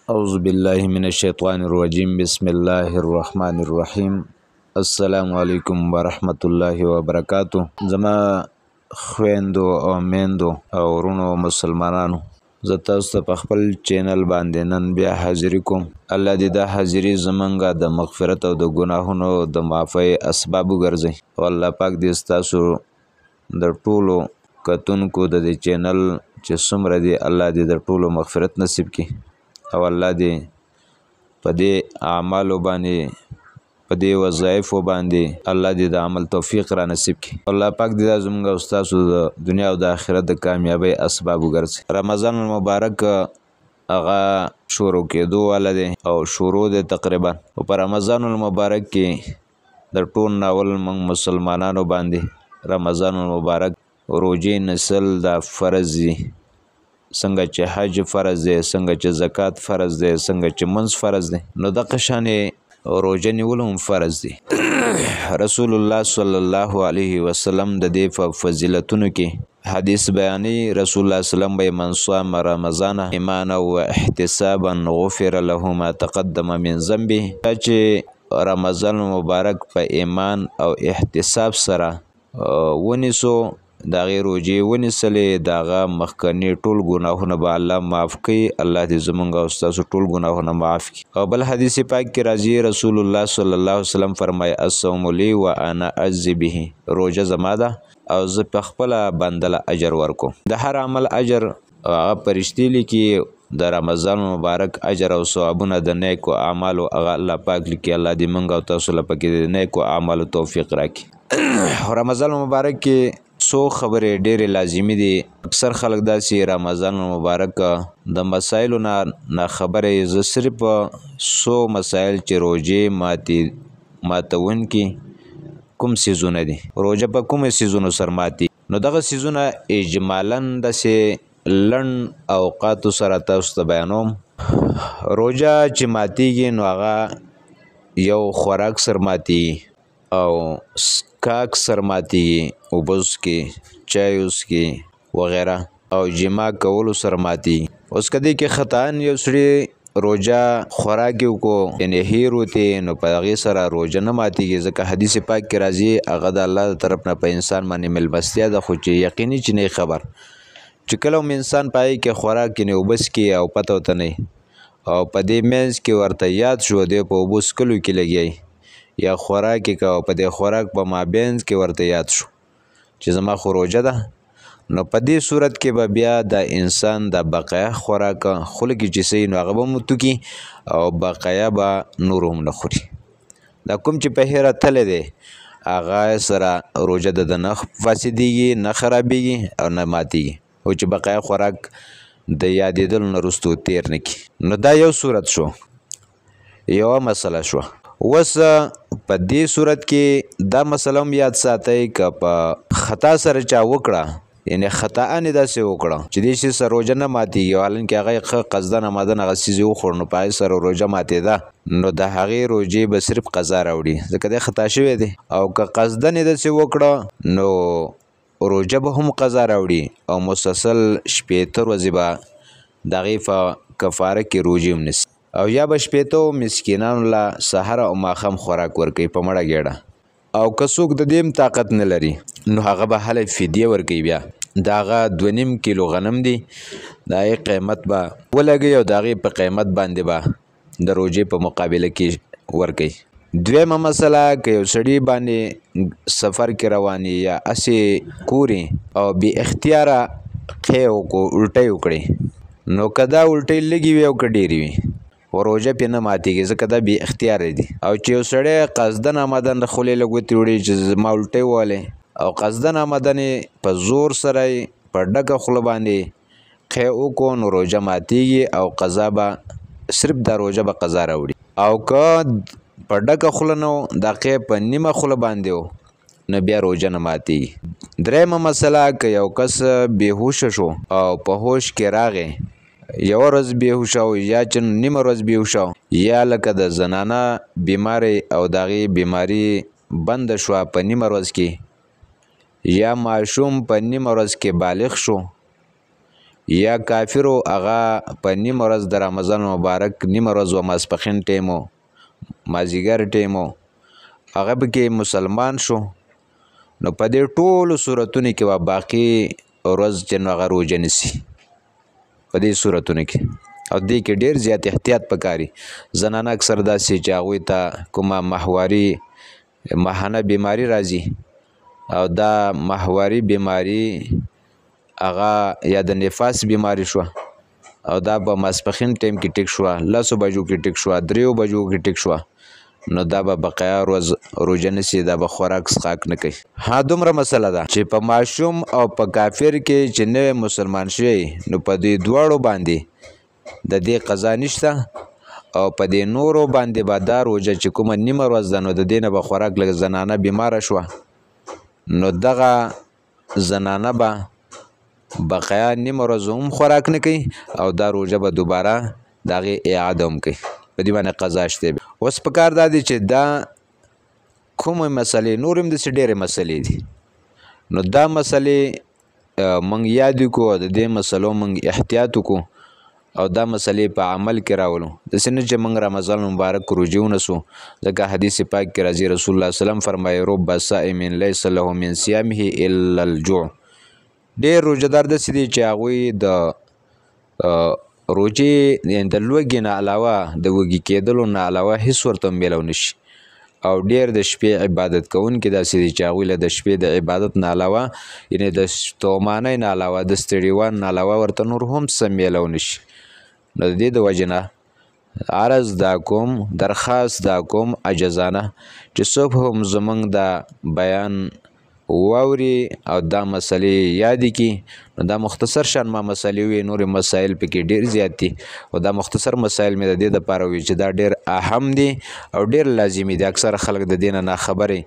أعوذ بالله من الشيطان الرجيم بسم الله الرحمن الرحيم السلام علیکم ورحمت الله وبرکاته. زما خويندو او میندو او ورونو مسلمانانو، زه تاسو ته په خپل چینل باندې نن بیا حاضر کوم. الله دې دا حاضری زمونږه د مغفرت او د ګناهونو د معافی اسباب وګرځي او الله پاک دې تاسو د ټولو کتونکو د دې چینل چې څومره دي الله دې د ټولو مغفرت نصیب کړي او الله دې په دې اعمالو باندې په دې وظایفو باندې الله دې د عمل توفیق را نصیب کړي. الله پاک دې زموږ او تاسو د دنیا او د آخرت د کامیابی اسباب وګرځي. رمضان المبارک هغه شروع کېدو ولده او شروع د تقریبا په رمضان المبارک کې د ټول ناول موږ مسلمانانو باندې رمضان المبارک روزې نسل دا فرض دي. څنګه چې حج فرض دی، څنګه چې زکات فرض دی، څنګه چې منځ فرض دی، نو دغه شانې روزه نیول هم فرض دی. رسول الله صلی الله علیه وسلم د دې په فضیلتونو کې حدیث بیانې. رسول الله صلی الله علیه وسلم به من صام رمضان ایمانا و احتسابا غفر له ما تقدم من ذنبه. چې رمضان مبارک په ایمان او احتساب سره ونیسو، داغه روزي ونیسلې، داغه مخکنی ټول ګناهونه به الله معاف کړي. الله دې زمونږ او تاسو ټول ګناهونه معاف کړي. او بل حدیث پاک کې راځي، رسول الله صلی الله علیه وسلم فرمایي الصوم لی وانا اجزي به، روزه زما ده او زه په خپل بندله اجر ورکوم. د هر عمل اجر هغه پرشتي لیکي، د رمضان مبارک اجر او ثوابونه د نیکو اعمالو هغه الله پاک لیکي. الله دې موږ او تاسو لپاره د نیکو اعمالو توفیق راکړي. رمضان مبارک کې څو خبرې ډېرې لازمي دي. اکثر خلک داسې رمضان مبارک د مسایلو نه خبرې. زه صرف څو مسایل چې روزې ماتونکي کوم سیزونه دي، روزه په کوم سیزونو سره ماتي، نو دغه سیزونه اجمالاً داسې لنډ اوقاتو سره تاسو ته بیانوم. روزه چې ماتیږي نو هغه یو خوراک سره ماتیږي او کاک سر ماتیږي، اوبس کې چایوس کې وغیرہ، او جما کولو سر ماتیږي. اوس کدی کې خطاان یو سړي روزه خوراک وکړو یعنی هیر وته، نو په هغې سره روزه نه ماتیږي، ځکه حدیث پاک کې راځي هغه د الله طرف نه په انسان باندې ملمستیا ده، خو چې یقیني چې نه خبر چې کله انسان پای کې خوراک کې نه اوبس کې او پته وته نه او په دې منځ کې ورته یاد شو دی په اوبس کلو کې لګي یا خوراک کا په دې خوراک په مابینځ کې ورته یاد شو چې زما خو روزه ده، نو په دې صورت کې به بیا د انسان د بقایا خوراک خلک چې سي نو هغه به متو کی او بقایا به نور هم نه خوري. دا کوم چې په هره تل دی هغه سره روزه د نه فاسديږي، نه خرابيږي او نه ماتيږي، او چې بقایا خوراک د یادېدل نه رستو تیر نه کی. نو دا یو صورت شو، یو مسله شو. وس په دې صورت کې دا مسله هم یاد ساتئ که په خطا سره چا وکړه، یعنی خطا ان داسې وکړه چې دې شي سره روزه نه ماتیږي، حالانکه هغه قصدن آمدن هغه څیز وخوړ نو پای سره روزه ماتېده، نو د هغې روزې به صرف قضا راوړي ځکه دی خطا شوی دی. او که قصدن داسې وکړه نو روزه به هم قضا راوړي او مسلسل شپېته ورځې به د هغې په کفاره کې روزې هم نیسي، او یا به شپېتو مسکینانو له سحر او ماښام خوراک ورکوي په مړه ګېډه. او که څوک د دې طاقت نه لري نو هغه به هله فدیه ورکوي. بیا د هغه 2.5 کیلو غنم دی، د هغې قیمت به ولګوي او د هغې په قیمت باندې به د روزې په مقابله کې ورکوي. دویمه مسله، که یو سړي باندې سفر کې رواني یا اسې کوري او بې اختیاره قی وکړو الټۍ وکړي، نو که دا الټۍ لږې وي او که ډېرې وي روزه پې نه ماتېږي ځکه دا بې اختیاره دي. او چې یو سړی قصدن آمدن د خولې له ګوتې وړي چې زما الټۍ ووهلې او قصدن آمدن په زور سره په ډکه خوله باندې قی وکړو نو روزه ماتېږي او قضا به صرف دا روزه به قضا راوړي. او که په ډکه خوله نه دا قی په نیمه خوله باندې و نو بیا روزه نه ماتېږي. درېیمه مسله، که یو کس بېهوشه شو او په هوش کې راغی، یو ورځ بېهوشه او یا چې نیمه ورځ بېهوشه یا لکه د زنانه بیماری او د هغې بیماري بنده شوه په نیمه ورځ کې، یا ماشوم په نیمه ورځ کې بالغ شو یا کافرو هغه په نیمه ورځ د رمضان مبارک نیمه ورځ و ماسپښین ټیم و مازدیګر ټیم و هغه پکې مسلمان شو نو په دې ټولو صورتونو کې به باقي ورځ چې نو هغه روژه نیسي په دې صورتونو کې او دې کې ډېر زیات احتیاط پکاري زنانه اکثر داسې چې هغوی ته کومه ماهانه بیماری راځي او دا ماهواري بیماری هغه یا د نفاس بیماری شوه او دا به ماسپښین ټیم کې ټیک شوه 10 بجو کې ټیک شوه 3 بجو کې ټیک شوه نو دا به بقایا ورځ روژه نیسي دا به خوراک څښاک نه کوي ها دومره مسله ده چې په ماشوم او په کافر کې چې نوی مسلمان شوی نو په دې دواړو باندې د دې قضا نشته او په دې نورو باندې به دا روژه چې کومه نیمه ورځ ده نو د دې نه به خوراک لږ زنانه بیماره شوه نو دغه زنانه به بقایا نیمه ورځ هم خوراک نه کوي او دا روژه به دوباره د هغې اعاده هم کوي په دې باندې قضا شته اوس پکار دا دی چې دا کومې مسلې نور هم داسې ډېرې مسلې دي نو دا مسلې موږ یاد کړو او د دې مسلو موږ احتیاط وکړو او دا مسلې په عمل کې راولو داسې نه چې موږ رمضان مبارک روژې ونیسو ځکه حدیث پاک کې راځي رسول الله وسلم فرمایي رب صائم لیس له من صیامه الا الجوع ډېر روژهدار داسې دي چې هغوی د روژې د لوږې نه علاوه د وږي کېدلو نه علاوه هیڅ ورته میلو نشي او ډېر د شپې عبادت کوونکي داسې دي چې هغوی له د شپې د عبادت نه علاوه یعنې د ستومانۍ نه علاوه د ستړیوان نه علاوه ورته نور هم څه میلو نشي نو د دې د وجې نه عرض دا کوم درخواست دا کوم عجزانه چې څوک هم زموږ د بیان واوري او دا مسلې یادې کړي نو دا مختصر شان ما مسلې وي نورې مسایل پکې ډېر زیات دي او دا مختصر مسایل مې د دې دپاره وي چې دا ډېر اهم دي او ډېر لازمي دي اکثره خلک د دې نه ناخبرې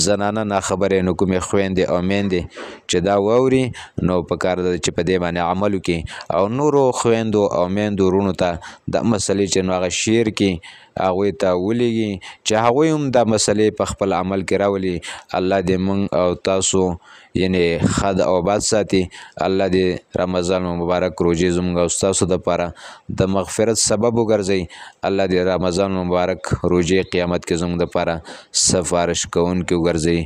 زنانه ناخبرې نو کومې خویندې او میندې چې دا واوري نو پکار ده چې په دې باندې عمل وکړي او نورو خویندو او میندو وروڼو ته دا مسلې چې نو هغه شیر کړي هغوی ته ولیږي چې هغوی هم دا مسلې په خپل عمل کې راولي الله دې موږ او تاسو یعنې ښه او باد ساتي الله دې رمضان مبارک روژې زموږ او ستاسو دپاره د مغفرت سبب وګرځوي الله دې رمضان مبارک روژې قیامت کې زموږ دپاره سفارش کوونکي وګرځوي